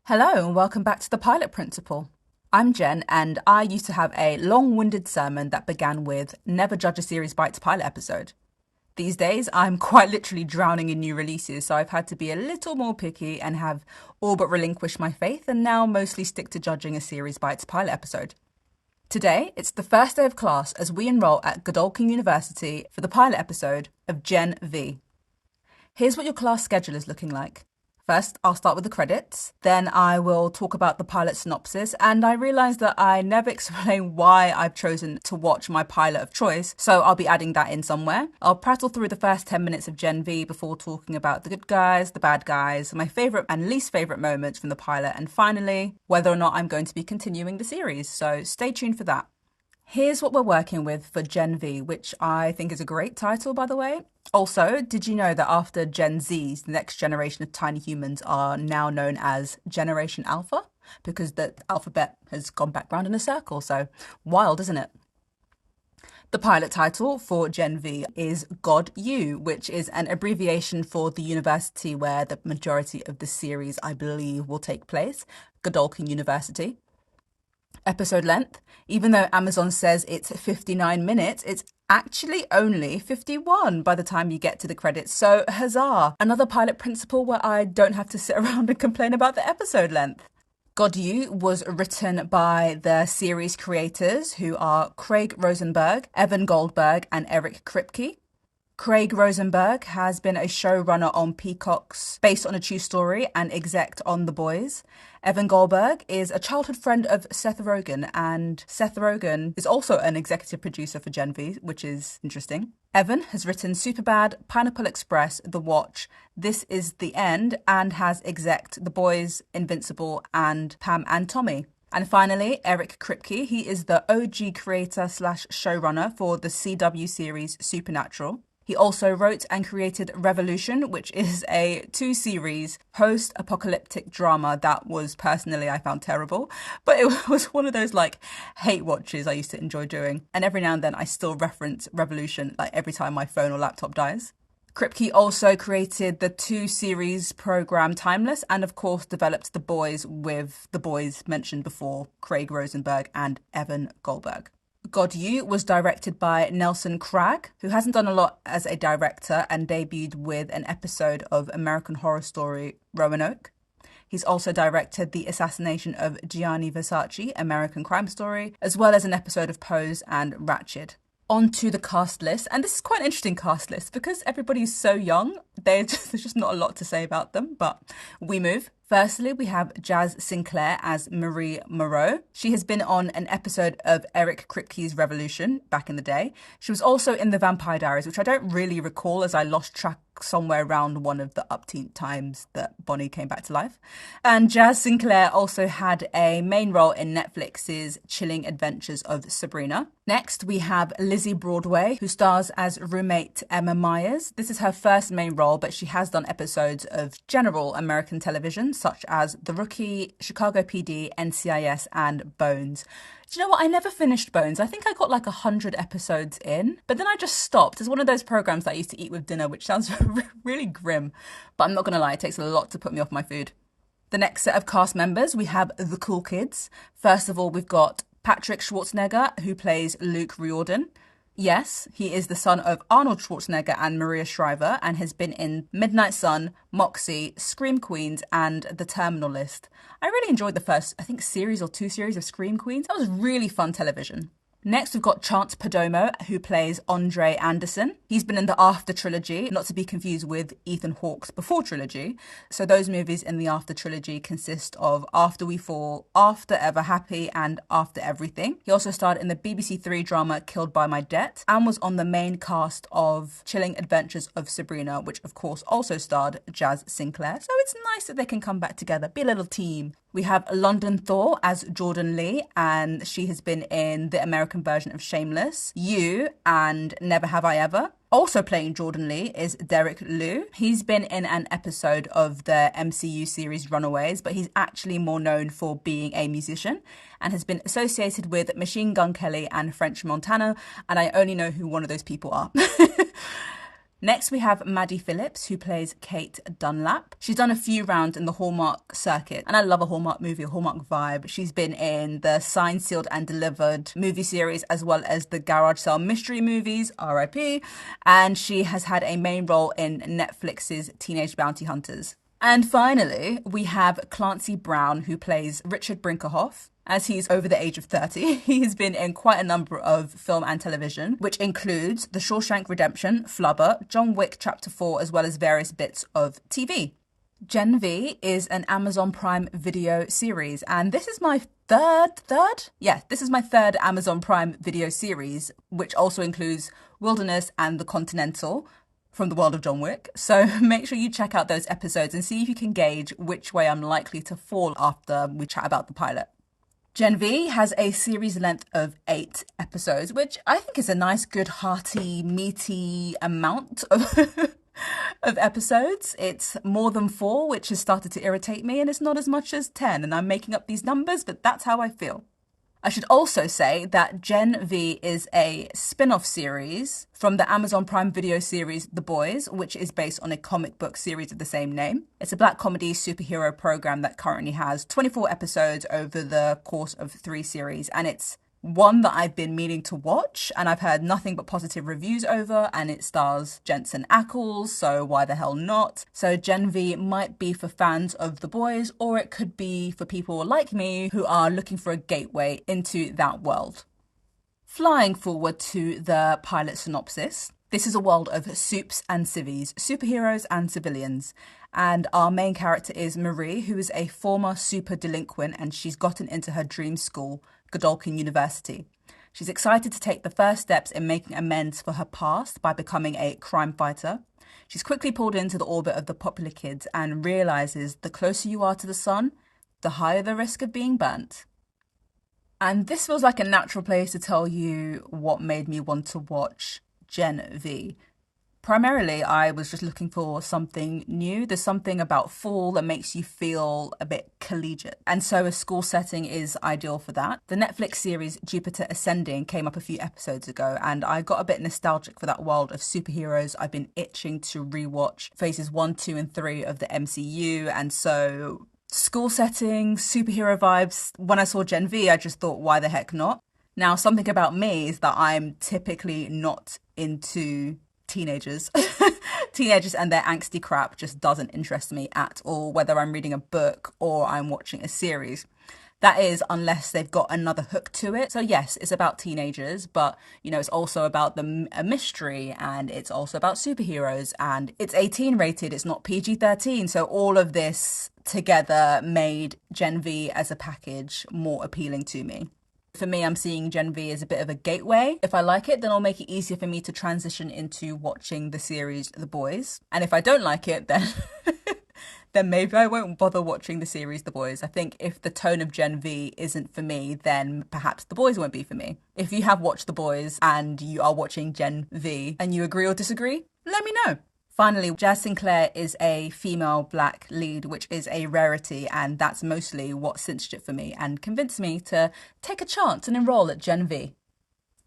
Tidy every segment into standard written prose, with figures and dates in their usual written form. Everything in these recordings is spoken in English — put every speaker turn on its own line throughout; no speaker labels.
Hello and welcome back to The Pilot Principle. I'm Jen and I used to have a long-winded sermon that began with "Never judge a series by its pilot episode." These days, I'm quite literally drowning in new releases, so I've had to be a little more picky and have all but relinquished my faith and now mostly stick to judging a series by its pilot episode. Today, it's the first day of class as we enroll at Godolphin University for the pilot episode of Gen V. Here's what your class schedule is looking like. First, I'll start with the credits, then I will talk about the pilot synopsis, and I realised that I never explain why I've chosen to watch my pilot of choice, so I'll be adding that in somewhere. I'll prattle through the first 10 minutes of Gen V before talking about the good guys, the bad guys, my favourite and least favourite moments from the pilot, and finally, whether or not I'm going to be continuing the series, so stay tuned for that. Here's what we're working with for Gen V, which I think is a great title, by the way. Also, did you know that after Gen Zs, the next generation of tiny humans are now known as Generation Alpha? Because the alphabet has gone back round in a circle, so wild, isn't it? The pilot title for Gen V is GodU, which is an abbreviation for the university where the majority of the series, I believe, will take place, Godolphin University. Episode length, even though Amazon says it's 59 minutes, it's actually only 51 by the time you get to the credits. So huzzah! Another pilot principle where I don't have to sit around and complain about the episode length. GodU was written by the series creators, who are Craig Rosenberg, Evan Goldberg, and Eric Kripke. Craig Rosenberg has been a showrunner on Peacock's Based on a True Story and exec on The Boys. Evan Goldberg is a childhood friend of Seth Rogen, and Seth Rogen is also an executive producer for Gen V, which is interesting. Evan has written Superbad, Pineapple Express, The Watch, This Is the End, and has exec The Boys, Invincible, and Pam and Tommy. And finally, Eric Kripke. He is the OG creator / showrunner for the CW series Supernatural. He also wrote and created Revolution, which is a 2-series post-apocalyptic drama that was personally I found terrible. But it was one of those hate watches I used to enjoy doing. And every now and then I still reference Revolution every time my phone or laptop dies. Kripke also created the 2-series program Timeless and of course developed The Boys with the boys mentioned before, Craig Rosenberg and Evan Goldberg. GodU was directed by Nelson Cragg, who hasn't done a lot as a director and debuted with an episode of American Horror Story Roanoke. He's also directed the assassination of Gianni Versace, American Crime Story, as well as an episode of Pose and Ratched. On to the cast list, and this is quite an interesting cast list because everybody's so young, there's just not a lot to say about them, but we move. Firstly, we have Jazz Sinclair as Marie Moreau. She has been on an episode of Eric Kripke's Revolution back in the day. She was also in The Vampire Diaries, which I don't really recall as I lost track somewhere around one of the upteen times that Bonnie came back to life. And Jazz Sinclair also had a main role in Netflix's Chilling Adventures of Sabrina. Next, we have Lizzie Broadway, who stars as roommate Emma Myers. This is her first main role, but she has done episodes of general American television, such as The Rookie, Chicago PD, NCIS, and Bones. Do you know what? I never finished Bones. I think I got 100 episodes in, but then I just stopped. It's one of those programs that I used to eat with dinner, which sounds really grim. But I'm not going to lie, it takes a lot to put me off my food. The next set of cast members, we have the cool kids. First of all, we've got Patrick Schwarzenegger, who plays Luke Riordan. Yes, he is the son of Arnold Schwarzenegger and Maria Shriver and has been in Midnight Sun, Moxie, Scream Queens, and The Terminal List. I really enjoyed the first, series or 2 series of Scream Queens. That was really fun television. Next, we've got Chance Perdomo, who plays Andre Anderson. He's been in the After trilogy, not to be confused with Ethan Hawke's Before trilogy. So those movies in the After trilogy consist of After We Fall, After Ever Happy, and After Everything. He also starred in the BBC Three drama Killed by My Debt and was on the main cast of Chilling Adventures of Sabrina, which of course also starred Jazz Sinclair. So it's nice that they can come back together, be a little team. We have London Thor as Jordan Lee, and she has been in the American version of Shameless, You, and Never Have I Ever. Also playing Jordan Lee is Derek Liu. He's been in an episode of the MCU series Runaways, but he's actually more known for being a musician and has been associated with Machine Gun Kelly and French Montana, and I only know who one of those people are. Next, we have Maddie Phillips, who plays Kate Dunlap. She's done a few rounds in the Hallmark circuit, and I love a Hallmark movie, a Hallmark vibe. She's been in the Signed, Sealed and Delivered movie series, as well as the Garage Sale mystery movies, RIP, and she has had a main role in Netflix's Teenage Bounty Hunters. And finally, we have Clancy Brown, who plays Richard Brinkerhoff. As he's over the age of 30, he's been in quite a number of film and television, which includes The Shawshank Redemption, Flubber, John Wick Chapter 4, as well as various bits of TV. Gen V is an Amazon Prime Video series, and this is my this is my third Amazon Prime Video series, which also includes Wilderness and The Continental, from the world of John Wick. So make sure you check out those episodes and see if you can gauge which way I'm likely to fall after we chat about the pilot. Gen V has a series length of 8 episodes, which I think is a nice, good, hearty, meaty amount of of episodes. It's more than 4, which has started to irritate me, and it's not as much as 10, and I'm making up these numbers, but that's how I feel. I should also say that Gen V is a spin-off series from the Amazon Prime Video series The Boys, which is based on a comic book series of the same name. It's a black comedy superhero program that currently has 24 episodes over the course of 3 series, and it's one that I've been meaning to watch, and I've heard nothing but positive reviews over, and it stars Jensen Ackles, so why the hell not? So Gen V might be for fans of The Boys, or it could be for people like me who are looking for a gateway into that world. Flying forward to the pilot synopsis, this is a world of supes and civvies, superheroes and civilians. And our main character is Marie, who is a former super delinquent, and she's gotten into her dream school, Godolphin University. She's excited to take the first steps in making amends for her past by becoming a crime fighter. She's quickly pulled into the orbit of the popular kids and realizes the closer you are to the sun, the higher the risk of being burnt. And this feels like a natural place to tell you what made me want to watch Gen V. Primarily, I was just looking for something new. There's something about fall that makes you feel a bit collegiate. And so a school setting is ideal for that. The Netflix series Jupiter Ascending came up a few episodes ago, and I got a bit nostalgic for that world of superheroes. I've been itching to rewatch phases 1, 2, and 3 of the MCU. And so school setting, superhero vibes. When I saw Gen V, I just thought, why the heck not? Now, something about me is that I'm typically not into teenagers. Teenagers and their angsty crap just doesn't interest me at all, whether I'm reading a book or I'm watching a series. That is, unless they've got another hook to it. So yes, it's about teenagers, but it's also about a mystery, and it's also about superheroes, and it's 18 rated, it's not PG-13. So all of this together made Gen V as a package more appealing to me. For me, I'm seeing Gen V as a bit of a gateway. If I like it, then it'll make it easier for me to transition into watching the series The Boys. And if I don't like it, then then maybe I won't bother watching the series The Boys. I think if the tone of Gen V isn't for me, then perhaps The Boys won't be for me. If you have watched The Boys and you are watching Gen V and you agree or disagree, let me know. Finally, Jazz Sinclair is a female black lead, which is a rarity, and that's mostly what cinched it for me and convinced me to take a chance and enroll at Gen V.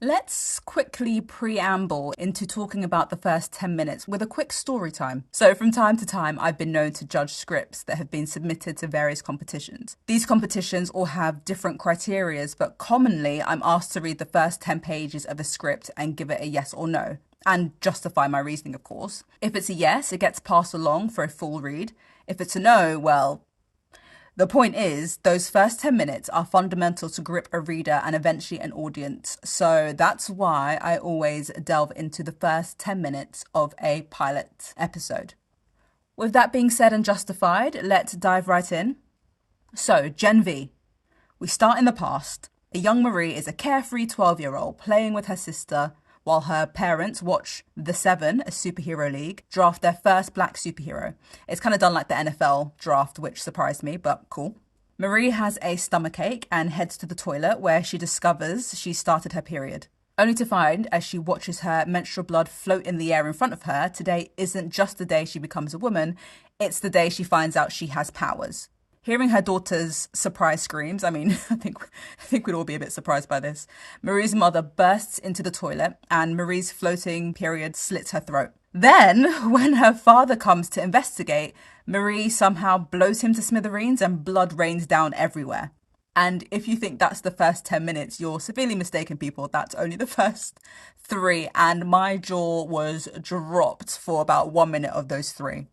Let's quickly preamble into talking about the first 10 minutes with a quick story time. So from time to time, I've been known to judge scripts that have been submitted to various competitions. These competitions all have different criterias, but commonly I'm asked to read the first 10 pages of a script and give it a yes or no, and justify my reasoning, of course. If it's a yes, it gets passed along for a full read. If it's a no, well, the point is, those first 10 minutes are fundamental to grip a reader and eventually an audience. So that's why I always delve into the first 10 minutes of a pilot episode. With that being said and justified, let's dive right in. So, Gen V. We start in the past. A young Marie is a carefree 12-year-old playing with her sister while her parents watch The Seven, a superhero league, draft their first black superhero. It's kind of done like the NFL draft, which surprised me, but cool. Marie has a stomachache and heads to the toilet where she discovers she started her period. Only to find, as she watches her menstrual blood float in the air in front of her, today isn't just the day she becomes a woman, it's the day she finds out she has powers. Hearing her daughter's surprise screams, I mean, I think we'd all be a bit surprised by this. Marie's mother bursts into the toilet and Marie's floating period slits her throat. Then, when her father comes to investigate, Marie somehow blows him to smithereens and blood rains down everywhere. And if you think that's the first 10 minutes, you're severely mistaken, people. That's only the first 3, and my jaw was dropped for about 1 minute of those 3.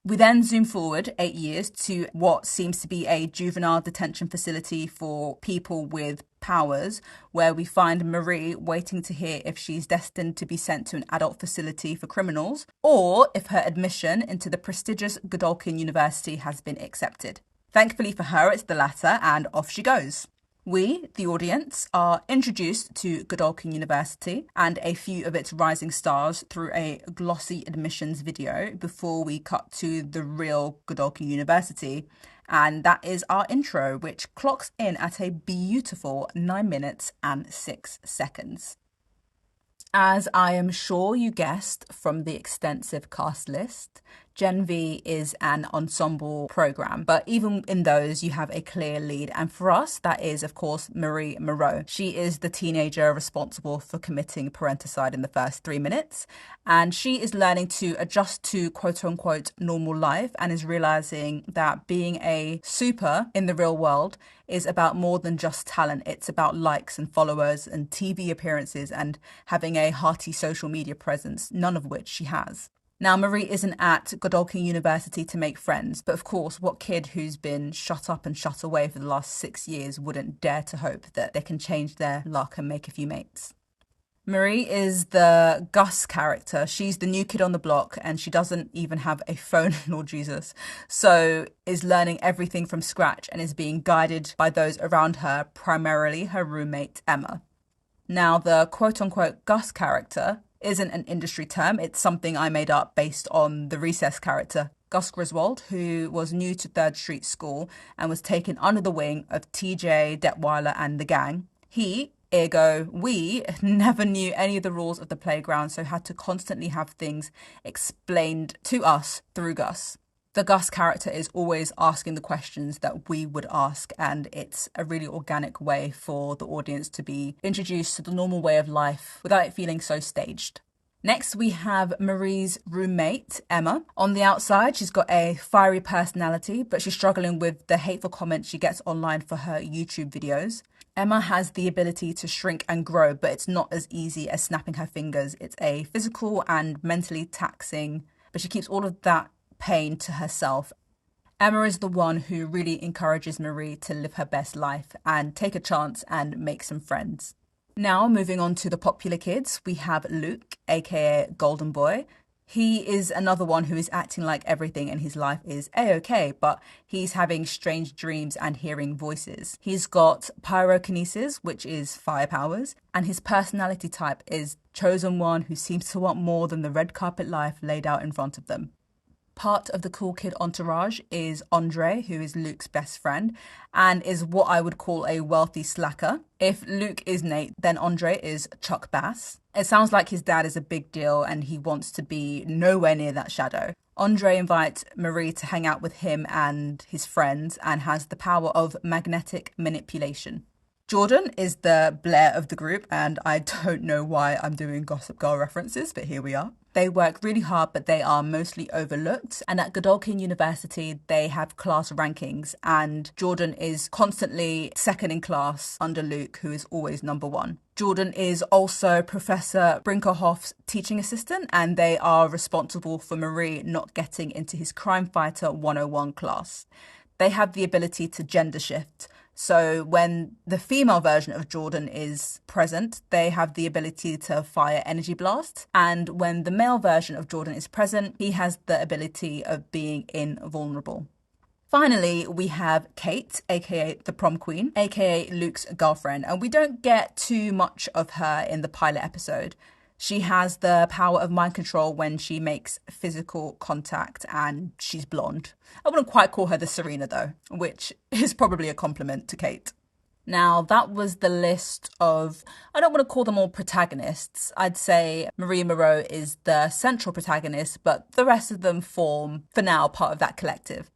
We then zoom forward 8 years to what seems to be a juvenile detention facility for people with powers, where we find Marie waiting to hear if she's destined to be sent to an adult facility for criminals, or if her admission into the prestigious Godolphin University has been accepted. Thankfully for her, it's the latter, and off she goes. We, the audience, are introduced to Godolphin University and a few of its rising stars through a glossy admissions video before we cut to the real Godolphin University. And that is our intro, which clocks in at a beautiful 9 minutes and 6 seconds. As I am sure you guessed from the extensive cast list, Gen V is an ensemble program, but even in those, you have a clear lead. And for us, that is, of course, Marie Moreau. She is the teenager responsible for committing parenticide in the first 3 minutes. And she is learning to adjust to quote unquote normal life and is realizing that being a super in the real world is about more than just talent. It's about likes and followers and TV appearances and having a hearty social media presence, none of which she has. Now, Marie isn't at Godolphin University to make friends, but of course, what kid who's been shut up and shut away for the last 6 years wouldn't dare to hope that they can change their luck and make a few mates? Marie is the Gus character. She's the new kid on the block and she doesn't even have a phone, Lord Jesus. So is learning everything from scratch and is being guided by those around her, primarily her roommate, Emma. Now, the quote-unquote Gus character isn't an industry term. It's something I made up based on the Recess character, Gus Griswold, who was new to 3rd Street School and was taken under the wing of TJ, Detweiler and the gang. He, ergo we, never knew any of the rules of the playground, so had to constantly have things explained to us through Gus. The Gus character is always asking the questions that we would ask, and it's a really organic way for the audience to be introduced to the normal way of life without it feeling so staged. Next, we have Marie's roommate, Emma. On the outside, she's got a fiery personality, but she's struggling with the hateful comments she gets online for her YouTube videos. Emma has the ability to shrink and grow, but it's not as easy as snapping her fingers. It's a physical and mentally taxing, but she keeps all of that pain to herself. Emma is the one who really encourages Marie to live her best life and take a chance and make some friends. Now, moving on to the popular kids, we have Luke, aka Golden Boy. He is another one who is acting like everything in his life is a-okay, but he's having strange dreams and hearing voices. He's got pyrokinesis, which is fire powers, and his personality type is chosen one who seems to want more than the red carpet life laid out in front of them. Part of the cool kid entourage is Andre, who is Luke's best friend, and is what I would call a wealthy slacker. If Luke is Nate, then Andre is Chuck Bass. It sounds like his dad is a big deal and he wants to be nowhere near that shadow. Andre invites Marie to hang out with him and his friends and has the power of magnetic manipulation. Jordan is the Blair of the group, and I don't know why I'm doing Gossip Girl references, but here we are. They work really hard, but they are mostly overlooked. And at Godolphin University, they have class rankings, and Jordan is constantly second in class under Luke, who is always number 1. Jordan is also Professor Brinkerhoff's teaching assistant, and they are responsible for Marie not getting into his Crime Fighter 101 class. They have the ability to gender shift. So when the female version of Jordan is present, they have the ability to fire energy blasts. And when the male version of Jordan is present, he has the ability of being invulnerable. Finally, we have Kate, aka the prom queen, aka Luke's girlfriend. And we don't get too much of her in the pilot episode. She has the power of mind control when she makes physical contact, and she's blonde. I wouldn't quite call her the Serena though, which is probably a compliment to Kate. Now, that was the list of, I don't want to call them all protagonists. I'd say Marie Moreau is the central protagonist, but the rest of them form, for now, part of that collective.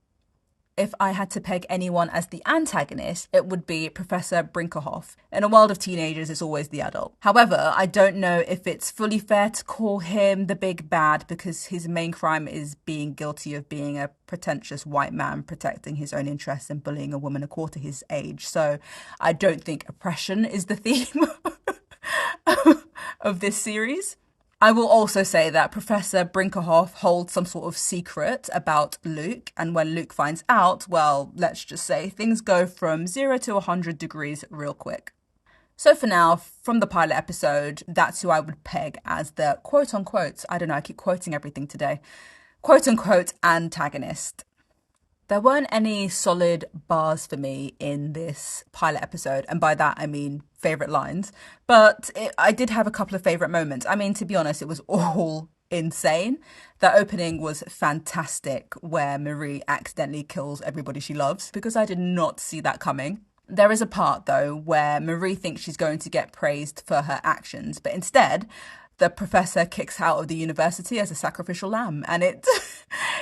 if I had to peg anyone as the antagonist, it would be Professor Brinkerhoff. In a world of teenagers, it's always the adult. However, I don't know if it's fully fair to call him the big bad because his main crime is being guilty of being a pretentious white man protecting his own interests and bullying a woman a quarter his age. So I don't think oppression is the theme of this series. I will also say that Professor Brinkerhoff holds some sort of secret about Luke, and when Luke finds out, well, let's just say things go from 0 to 100 degrees real quick. So for now, from the pilot episode, that's who I would peg as the quote-unquote, I don't know, I keep quoting everything today, quote-unquote antagonist. There weren't any solid bars for me in this pilot episode, and by that I mean favourite lines, but I did have a couple of favourite moments. I mean, to be honest, it was all insane. The opening was fantastic, where Marie accidentally kills everybody she loves, because I did not see that coming. There is a part, though, where Marie thinks she's going to get praised for her actions, but instead the professor kicks her out of the university as a sacrificial lamb. And it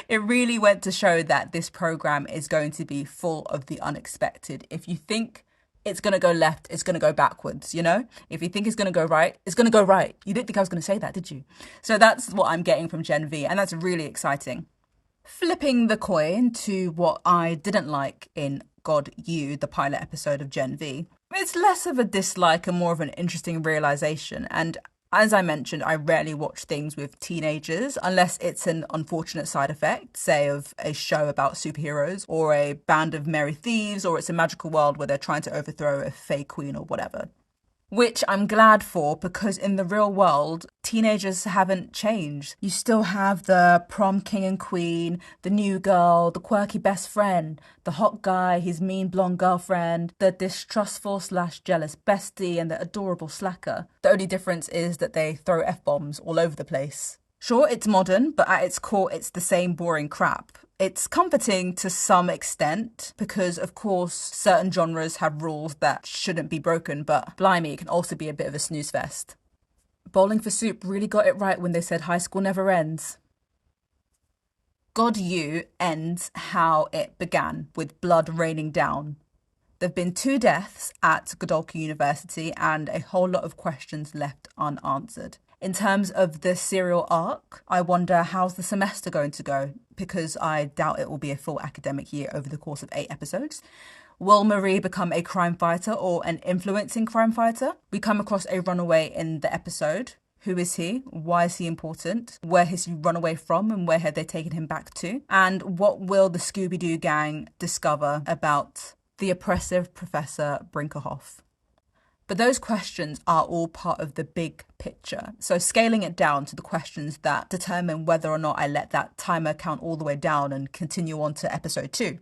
really went to show that this program is going to be full of the unexpected. If you think it's going to go left, it's going to go backwards, you know? If you think it's going to go right, it's going to go right. You didn't think I was going to say that, did you? So that's what I'm getting from Gen V, and that's really exciting. Flipping the coin to what I didn't like in God You, the pilot episode of Gen V, it's less of a dislike and more of an interesting realization. And as I mentioned, I rarely watch things with teenagers unless it's an unfortunate side effect, say of a show about superheroes or a band of merry thieves, or it's a magical world where they're trying to overthrow a fey queen or whatever. Which I'm glad for, because in the real world, teenagers haven't changed. You still have the prom king and queen, the new girl, the quirky best friend, the hot guy, his mean blonde girlfriend, the distrustful/jealous bestie, and the adorable slacker. The only difference is that they throw F-bombs all over the place. Sure, it's modern, but at its core, it's the same boring crap. It's comforting to some extent because, of course, certain genres have rules that shouldn't be broken, but blimey, it can also be a bit of a snooze fest. Bowling for Soup really got it right when they said high school never ends. God You ends how it began, with blood raining down. There have been 2 deaths at Godolphin University and a whole lot of questions left unanswered. In terms of the serial arc, I wonder how's the semester going to go, because I doubt it will be a full academic year over the course of 8 episodes. Will Marie become a crime fighter or an influencing crime fighter? We come across a runaway in the episode. Who is he? Why is he important? Where has he run away from and where have they taken him back to? And what will the Scooby-Doo gang discover about the oppressive Professor Brinkerhoff? But those questions are all part of the big picture. So scaling it down to the questions that determine whether or not I let that timer count all the way down and continue on to episode 2.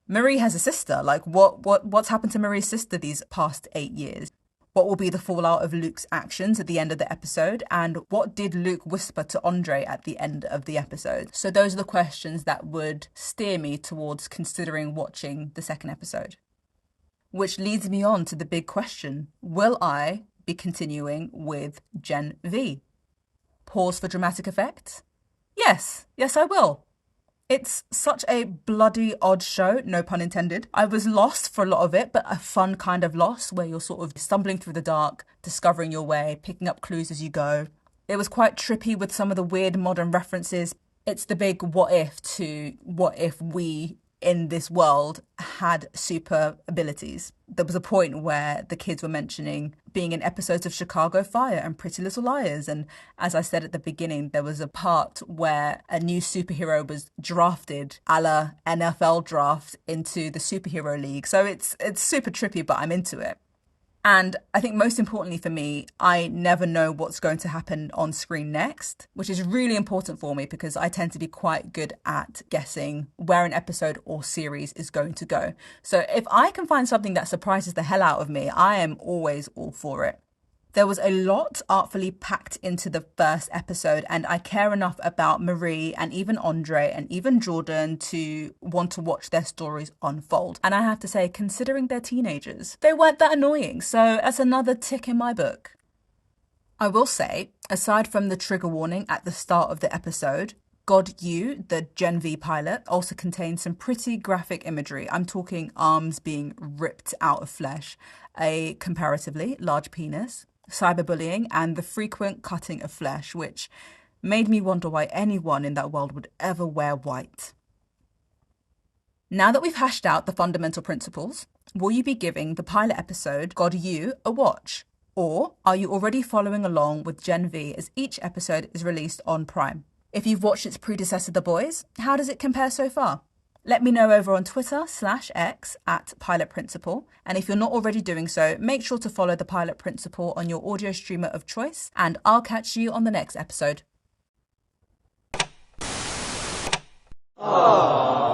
Marie has a sister. Like, what's happened to Marie's sister these past 8 years? What will be the fallout of Luke's actions at the end of the episode? And what did Luke whisper to Andre at the end of the episode? So those are the questions that would steer me towards considering watching the second episode. Which leads me on to the big question. Will I be continuing with Gen V? Pause for dramatic effect? Yes, I will. It's such a bloody odd show, no pun intended. I was lost for a lot of it, but a fun kind of lost where you're sort of stumbling through the dark, discovering your way, picking up clues as you go. It was quite trippy with some of the weird modern references. It's the big what if to what if we in this world had super abilities. There was a point where the kids were mentioning being in episodes of Chicago Fire and Pretty Little Liars. And as I said at the beginning, there was a part where a new superhero was drafted a la NFL draft into the superhero league. So it's super trippy, but I'm into it. And I think most importantly for me, I never know what's going to happen on screen next, which is really important for me because I tend to be quite good at guessing where an episode or series is going to go. So if I can find something that surprises the hell out of me, I am always all for it. There was a lot artfully packed into the first episode, and I care enough about Marie and even Andre and even Jordan to want to watch their stories unfold. And I have to say, considering they're teenagers, they weren't that annoying. So that's another tick in my book. I will say, aside from the trigger warning at the start of the episode, God You, the Gen V pilot, also contains some pretty graphic imagery. I'm talking arms being ripped out of flesh, a comparatively large penis, cyberbullying, and the frequent cutting of flesh, which made me wonder why anyone in that world would ever wear white. Now that we've hashed out the fundamental principles, will you be giving the pilot episode God You a watch? Or are you already following along with Gen V as each episode is released on Prime? If you've watched its predecessor, The Boys, how does it compare so far? Let me know over on Twitter/X @PilotPrinciple. And if you're not already doing so, make sure to follow the Pilot Principle on your audio streamer of choice. And I'll catch you on the next episode. Aww.